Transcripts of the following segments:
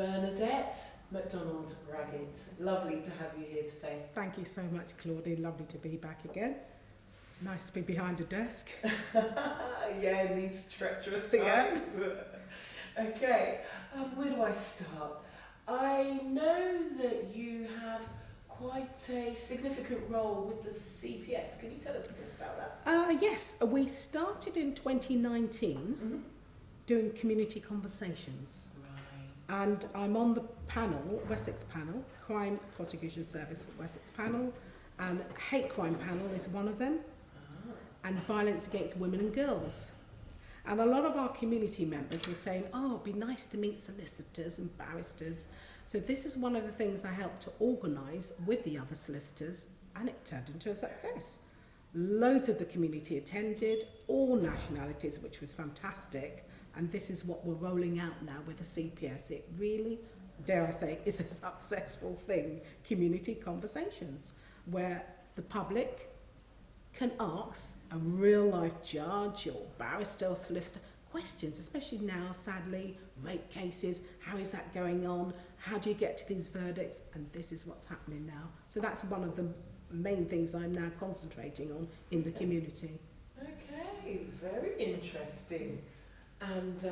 Bernadette MacDonald Raggett. Lovely to have you here today. Thank you so much, Claudine. Lovely to be back again. Nice to be behind a desk. Yeah, in these treacherous times. Okay, where do I start? I know that you have quite a significant role with the CPS. Can you tell us a bit about that? Yes, we started in 2019 doing community conversations. Right. And I'm on the panel, Wessex panel, Crime Prosecution Service Wessex panel, and Hate Crime panel is one of them, and Violence Against Women and Girls. And a lot of our community members were saying, oh, it'd be nice to meet solicitors and barristers. So this is one of the things I helped to organise with the other solicitors, and it turned into a success. Loads of the community attended, all nationalities, which was fantastic. And this is what we're rolling out now with the CPS. It really, dare I say, is a successful thing, community conversations, where the public can ask a real-life judge or barrister or solicitor questions, especially now, sadly, rape cases, how is that going on, how do you get to these verdicts, and this is what's happening now. So that's one of the main things I'm now concentrating on in the community. Okay, very interesting and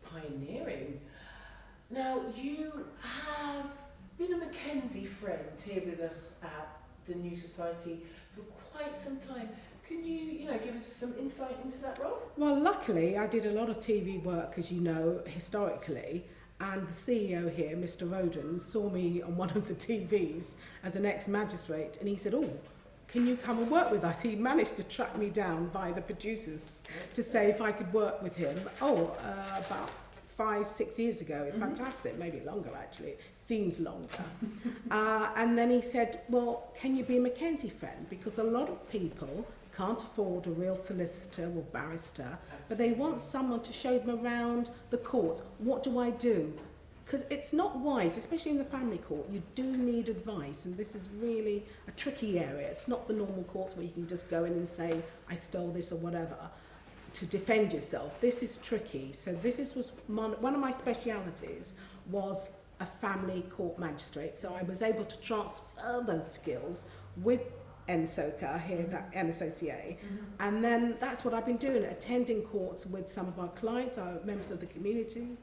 pioneering. Now, you have been a Mackenzie friend here with us at the New Society for quite some time. Can you give us some insight into that role? Well, luckily, I did a lot of TV work, as you know, historically, and the CEO here, Mr. Roden, saw me on one of the TVs as an ex-magistrate, and he said, oh, can you come and work with us? He managed to track me down by the producers to say if I could work with him. About 5-6 years ago. It's fantastic, maybe longer actually, seems longer. And then he said, well, can you be a Mackenzie friend? Because a lot of people can't afford a real solicitor or barrister, but they want someone to show them around the court. What do I do? Because it's not wise, especially in the family court, you do need advice, and this is really a tricky area. It's not the normal courts where you can just go in and say, I stole this or whatever, to defend yourself. This is tricky. So this was one of my specialities was a family court magistrate. So I was able to transfer those skills with Nsoca here, that NSOCA. And then that's what I've been doing, attending courts with some of our clients, our members of the community,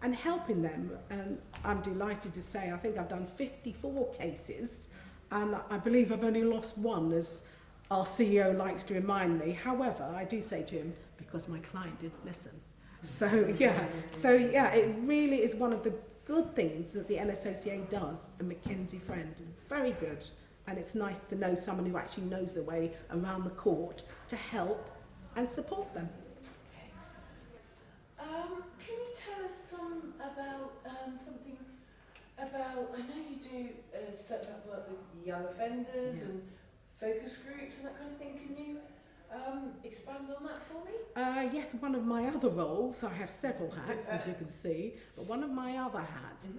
and helping them. And I'm delighted to say I think I've done 54 cases, and I believe I've only lost one, as our CEO likes to remind me. However, I do say to him, because my client didn't listen. So yeah, it really is one of the good things that the NSOCA does, a Mackenzie friend. Very good. And it's nice to know someone who actually knows the way around the court to help and support them. Excellent. Can you tell us something about, I know you do certain work with young offenders and focus groups and that kind of thing. Can you expand on that for me? Yes, one of my other roles, I have several hats as you can see, but one of my other hats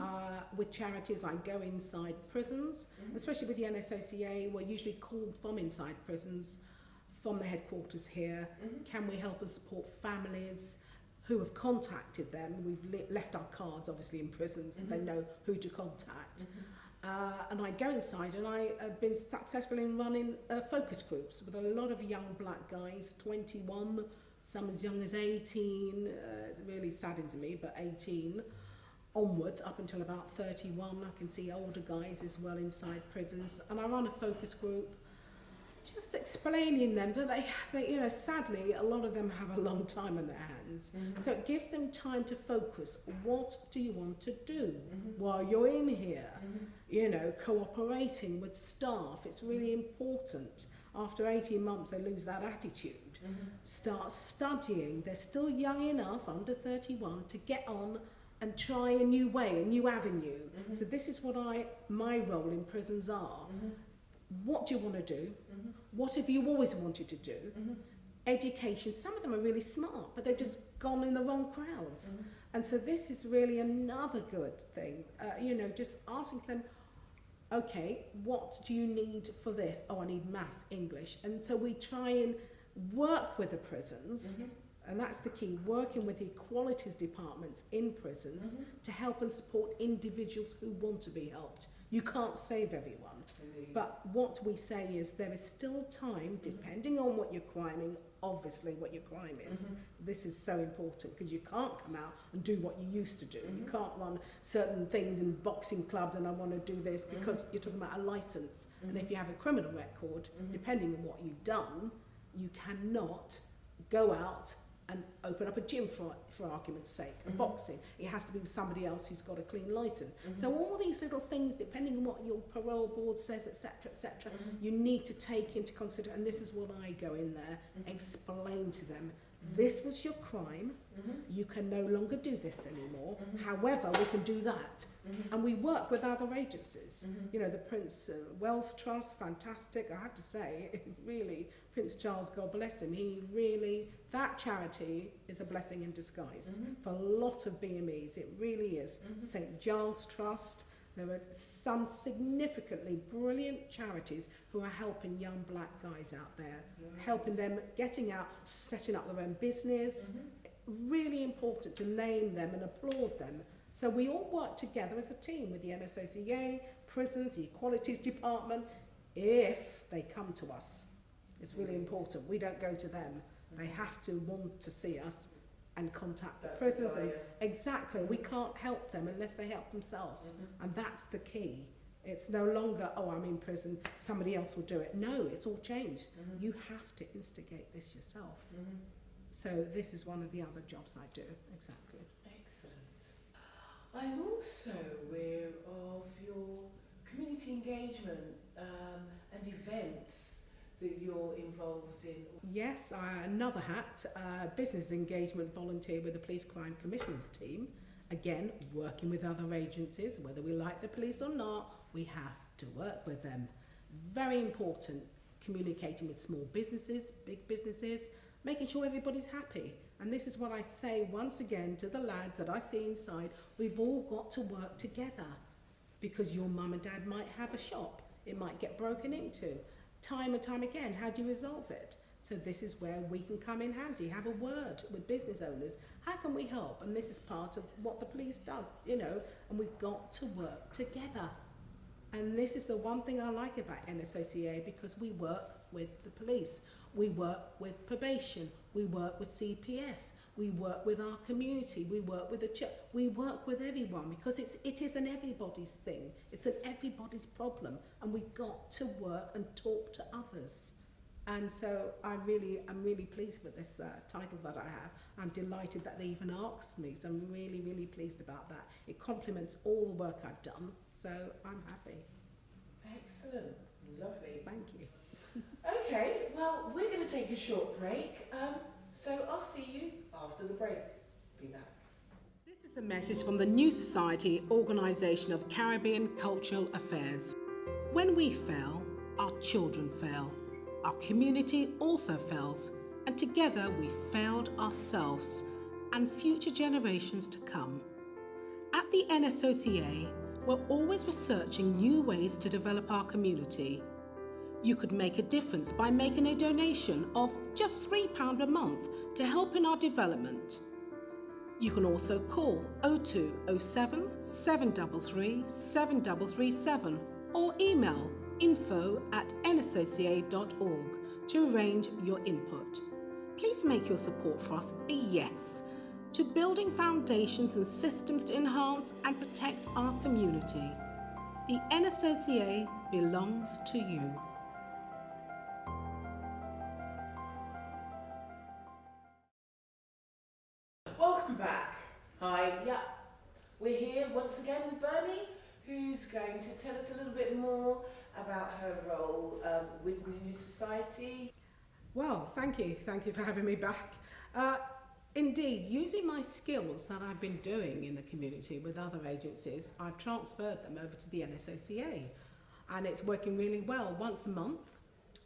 with charities, I go inside prisons, especially with the NSOCA. We're usually called from inside prisons, from the headquarters here. Can we help and support families who have contacted them? We've left our cards obviously in prisons, so they know who to contact. And I go inside, and I have been successful in running focus groups with a lot of young black guys, 21, some as young as 18, it really saddens me, but 18 onwards, up until about 31. I can see older guys as well inside prisons, and I run a focus group, just explaining them that they sadly, a lot of them have a long time on their hands. So it gives them time to focus. What do you want to do while you're in here? Cooperating with staff. It's really important. After 18 months, they lose that attitude. Start studying. They're still young enough, under 31, to get on and try a new way, a new avenue. So this is what my role in prisons are. What do you want to do? What have you always wanted to do? Education. Some of them are really smart, but they've just gone in the wrong crowds. And so this is really another good thing. Just asking them, okay, what do you need for this? Oh, I need maths, English. And so we try and work with the prisons And that's the key, working with the equalities departments in prisons to help and support individuals who want to be helped. You can't save everyone. Indeed. But what we say is there is still time, depending on what you're criming, obviously what your crime is. This is so important because you can't come out and do what you used to do. You can't run certain things in boxing clubs and I want to do this because you're talking about a license. And if you have a criminal record, depending on what you've done, you cannot go out and open up a gym for argument's sake, a boxing. It has to be with somebody else who's got a clean license. So all these little things, depending on what your parole board says, etc., you need to take into consideration. And this is what I go in there, explain to them. This was your crime. You can no longer do this anymore. However, we can do that. And we work with other agencies. You know, the Prince Wells Trust, fantastic. I have to say, really, Prince Charles, God bless him, he really, that charity is a blessing in disguise for a lot of BMEs. It really is. St. Giles Trust. There are some significantly brilliant charities who are helping young black guys out there, helping them getting out, setting up their own business. Really important to name them and applaud them. So we all work together as a team with the NSOCA, prisons, the Equalities Department, if they come to us. It's really important. We don't go to them. They have to want to see us and contact the prisons. And exactly, we can't help them unless they help themselves. And that's the key. It's no longer, oh, I'm in prison, somebody else will do it. No, it's all changed. You have to instigate this yourself. So this is one of the other jobs I do, exactly. Excellent. I'm also aware of your community engagement and events that you're involved in. Yes, another hat, business engagement volunteer with the Police Crime Commission's team. Again, working with other agencies, whether we like the police or not, we have to work with them. Very important, communicating with small businesses, big businesses, making sure everybody's happy. And this is what I say once again to the lads that I see inside, we've all got to work together because your mum and dad might have a shop, it might get broken into. Time and time again, how do you resolve it? So this is where we can come in handy, have a word with business owners. How can we help? And this is part of what the police does, you know, and we've got to work together. And this is the one thing I like about NSOCA because we work with the police, we work with probation, we work with CPS, we work with our community, we work with the church, we work with everyone because it is an everybody's thing, it's an everybody's problem, and we've got to work and talk to others. And so I'm really pleased with this title that I have. I'm delighted that they even asked me, so I'm really, really pleased about that. It complements all the work I've done, so I'm happy. Excellent. Lovely. Thank you. Okay, well, we're going to take a short break, so I'll see you after the break. Be back. This is a message from the New Society Organisation of Caribbean Cultural Affairs. When we fail, our children fail. Our community also fails, and together we failed ourselves and future generations to come. At the NSOCA, we're always researching new ways to develop our community. You could make a difference by making a donation of just £3 a month to help in our development. You can also call 0207 733 7337 or email info@nsoca.org to arrange your input. Please make your support for us a yes to building foundations and systems to enhance and protect our community. The NSOCA belongs to you. Welcome back. Hi, we're here once again with Bernie, who's going to tell us a little bit more about her role with the New Society. Well, thank you for having me back. Indeed, using my skills that I've been doing in the community with other agencies, I've transferred them over to the NSOCA, and it's working really well. Once a month,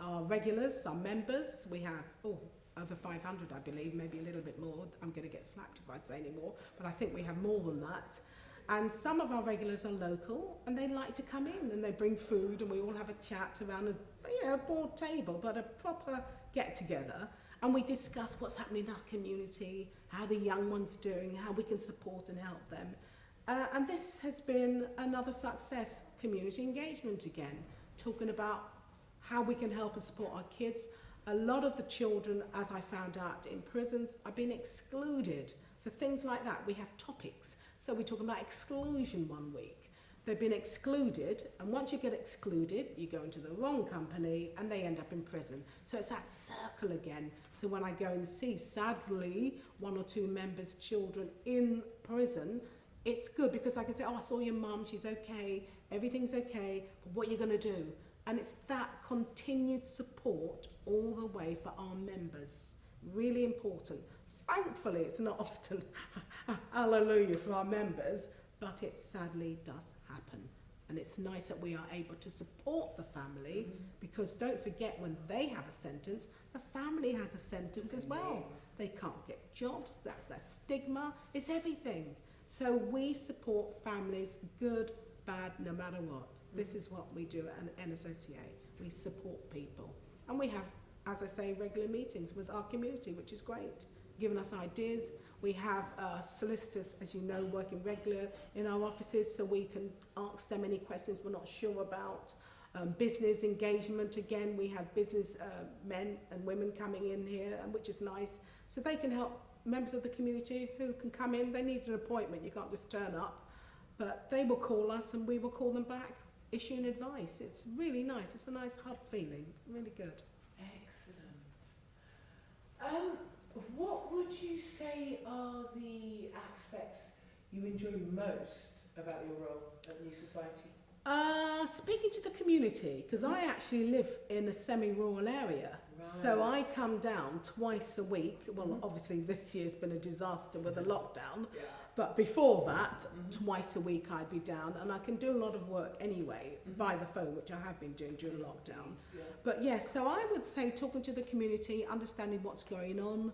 our regulars, our members, we have over 500, I believe, maybe a little bit more. I'm going to get slapped if I say any more, but I think we have more than that. And some of our regulars are local, and they like to come in and they bring food, and we all have a chat around a board table, but a proper get together. And we discuss what's happening in our community, how the young ones doing, how we can support and help them. And this has been another success, community engagement again, talking about how we can help and support our kids. A lot of the children, as I found out in prisons, are being excluded. So things like that, we have topics. So we're talking about exclusion one week. They've been excluded, and once you get excluded, you go into the wrong company and they end up in prison. So it's that circle again. So when I go and see, sadly, 1 or 2 members' children in prison, it's good because I can say, oh, I saw your mum, she's okay, everything's okay, but what are you going to do? And it's that continued support all the way for our members. Really important. Thankfully, it's not often, hallelujah, for our members, but it sadly does happen. And it's nice that we are able to support the family because don't forget when they have a sentence, the family has a sentence as well. They can't get jobs, that's their stigma, it's everything. So we support families, good, bad, no matter what. This is what we do at NSOCA. We support people. And we have, as I say, regular meetings with our community, which is great, giving us ideas. We have solicitors, as you know, working regular in our offices, so we can ask them any questions we're not sure about. Business engagement, again, we have business men and women coming in here, which is nice. So they can help members of the community who can come in. They need an appointment, you can't just turn up. But they will call us and we will call them back, issuing advice. It's really nice. It's a nice hub feeling. Really good. Excellent. What would you say are the aspects you enjoy most about your role at New Society? Speaking to the community, because I actually live in a semi-rural area. Right. So I come down twice a week. Well, obviously this year's been a disaster with the lockdown. Yeah. But before that, twice a week I'd be down, and I can do a lot of work anyway by the phone, which I have been doing during lockdown. Yeah. But yes, so I would say talking to the community, understanding what's going on,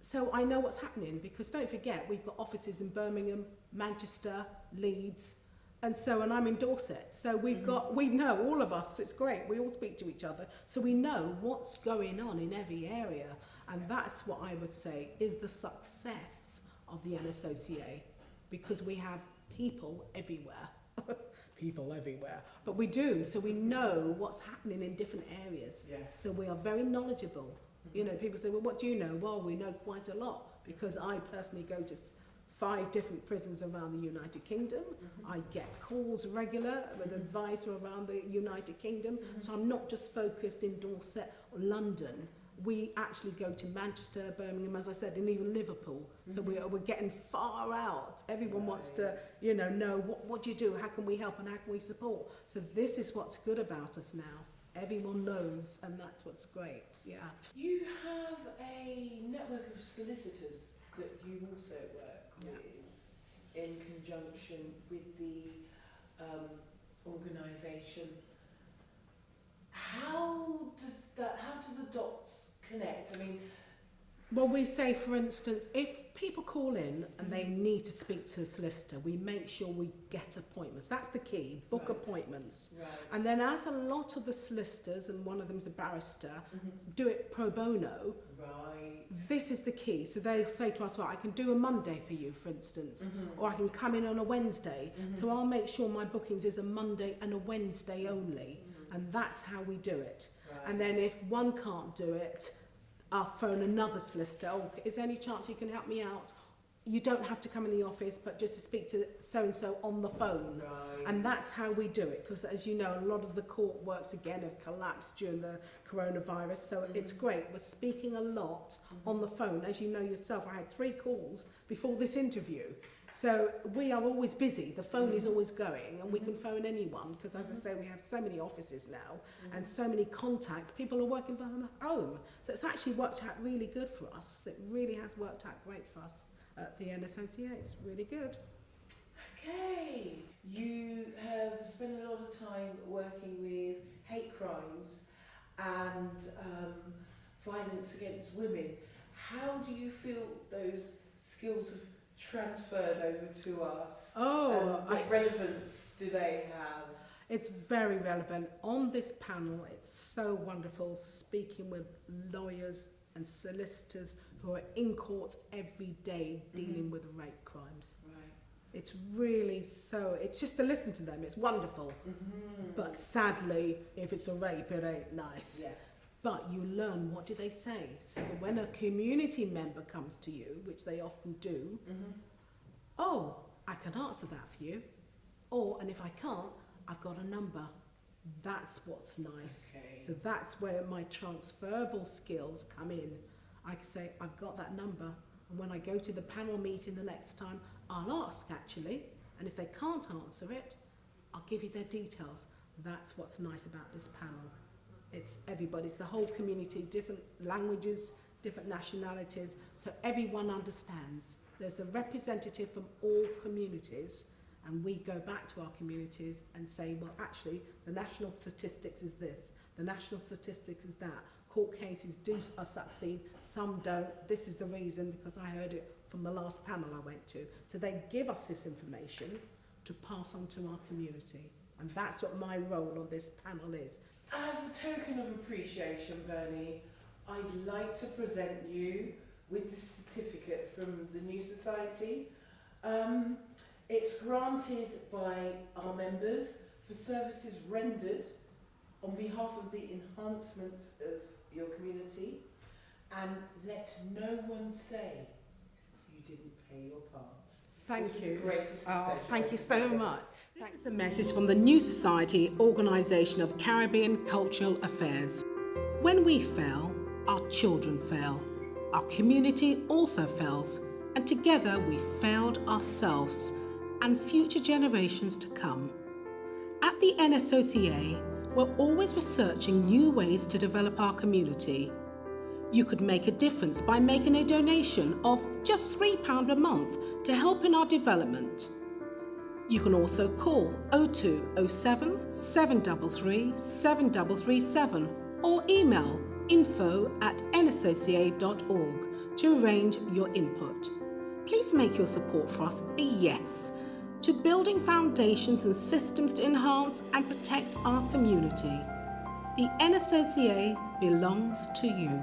so I know what's happening, because don't forget, we've got offices in Birmingham, Manchester, Leeds, and I'm in Dorset. So we know, all of us, it's great, we all speak to each other, so we know what's going on in every area. And that's what I would say is the success of the NSOCA, because we have people everywhere. People everywhere. But we do, so we know what's happening in different areas. Yes. So we are very knowledgeable. You know, people say, well, what do you know? Well, we know quite a lot, because I personally go to 5 different prisons around the United Kingdom. I get calls regular with advice from around the United Kingdom. So I'm not just focused in Dorset or London. We actually go to Manchester, Birmingham, as I said, and even Liverpool. So we're getting far out. Everyone wants to, know what do you do? How can we help and how can we support? So this is what's good about us now. Everyone knows, and that's what's great. Yeah. You have a network of solicitors that you also work with in conjunction with the organisation. How do the dots connect? I mean, well, we say, for instance, if people call in and they need to speak to a solicitor, we make sure we get appointments. That's the key, book appointments. Right. And then as a lot of the solicitors, and one of them's a barrister, do it pro bono, right. This is the key. So they say to us, well, I can do a Monday for you, for instance, or I can come in on a Wednesday. So I'll make sure my bookings is a Monday and a Wednesday only. And that's how we do it. Right. And then if one can't do it, I'll phone another solicitor. Oh, is there any chance you can help me out? You don't have to come in the office, but just to speak to so-and-so on the phone. Right. And that's how we do it, because as you know, a lot of the court works again have collapsed during the coronavirus, so it's great. We're speaking a lot on the phone. As you know yourself, I had 3 calls before this interview. So we are always busy. The phone is always going, and we can phone anyone, because as I say, we have so many offices now and so many contacts. People are working from home. So it's actually worked out really good for us. It really has worked out great for us at the NSOCA. It's really good. Okay. You have spent a lot of time working with hate crimes and violence against women. How do you feel those skills have transferred over to us? What relevance do they have? It's very relevant. On this panel, it's so wonderful speaking with lawyers, and solicitors who are in courts every day dealing with rape crimes. Right. It's really so, it's just to listen to them, it's wonderful. But sadly, if it's a rape, it ain't nice. Yes. But you learn, what do they say? So that when a community member comes to you, which they often do, oh, I can answer that for you. Or, and if I can't, I've got a number. That's what's nice. Okay. So that's where my transferable skills come in. I can say, I've got that number. And when I go to the panel meeting the next time, I'll ask actually. And if they can't answer it, I'll give you their details. That's what's nice about this panel. It's everybody, it's the whole community, different languages, different nationalities, so everyone understands. There's a representative from all communities, and we go back to our communities and say, well, actually, the national statistics is this, the national statistics is that. Court cases do succeed, some don't. This is the reason, because I heard it from the last panel I went to. So they give us this information to pass on to our community. And that's what my role on this panel is. As a token of appreciation, Bernie, I'd like to present you with the certificate from the New Society. It's granted by our members for services rendered on behalf of the enhancement of your community, and let no one say you didn't play your part. Thank you. Oh, thank you so much. This is a message from the New Society Organisation of Caribbean Cultural Affairs. When we fail, our children fail. Our community also fails. And together we failed ourselves and future generations to come. At the NSOCA, we're always researching new ways to develop our community. You could make a difference by making a donation of just £3 a month to help in our development. You can also call 0207 733 7337 or email info@nsoca.org to arrange your input. Please make your support for us a yes to building foundations and systems to enhance and protect our community. The NSOCA belongs to you.